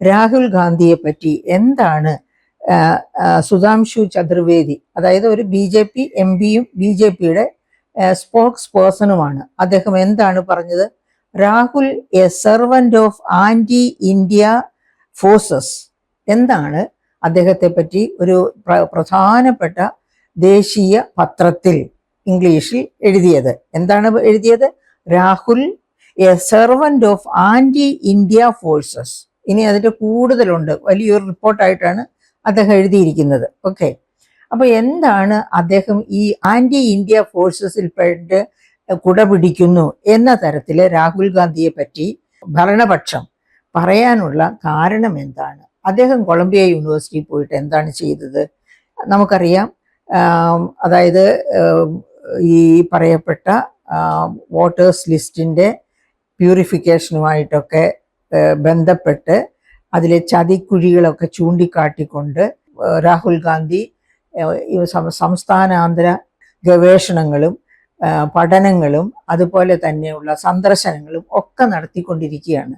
രാഹുൽ ഗാന്ധിയെ പറ്റി എന്താണ് സുധാംശു ചതുർവേദി, അതായത് ഒരു BJP MP-യും BJP-യുടെ സ്പോക്സ് പേഴ്സണുമാണ്. അദ്ദേഹം എന്താണ് പറഞ്ഞത്? Rahul a servant of anti India forces. എന്താണ് അദ്ദേഹത്തെ പറ്റി ഒരു പ്രധാനപ്പെട്ട ദേശീയ പത്രത്തിൽ ഇംഗ്ലീഷിൽ എഴുതിയത്? എന്താണ് എഴുതിയത്? Rahul a servant of anti India forces. ഇനി അതിന്റെ കൂടുതലുണ്ട്, വലിയൊരു റിപ്പോർട്ടായിട്ടാണ് അദ്ദേഹം എഴുതിയിരിക്കുന്നത്. ഓക്കെ, അപ്പൊ എന്താണ് അദ്ദേഹം ഈ ആന്റി ഇന്ത്യ ഫോഴ്സസിൽ പെട്ട് കുടപിടിക്കുന്നു എന്ന തരത്തില് രാഹുൽ ഗാന്ധിയെ പറ്റി ഭരണപക്ഷം പറയാനുള്ള കാരണം എന്താണ്? അദ്ദേഹം കൊളംബിയ യൂണിവേഴ്സിറ്റിയിൽ പോയിട്ട് എന്താണ് ചെയ്തത്? നമുക്കറിയാം. അതായത് ഈ പറയപ്പെട്ട വോട്ടേഴ്സ് ലിസ്റ്റിന്റെ പ്യൂരിഫിക്കേഷനുമായിട്ടൊക്കെ ബന്ധപ്പെട്ട് അതിലെ ചതിക്കുഴികളൊക്കെ ചൂണ്ടിക്കാട്ടിക്കൊണ്ട് രാഹുൽ ഗാന്ധി സംസ്ഥാനാന്തര ഗവേഷണങ്ങളും പഠനങ്ങളും അതുപോലെ തന്നെയുള്ള സന്ദർശനങ്ങളും ഒക്കെ നടത്തിക്കൊണ്ടിരിക്കുകയാണ്.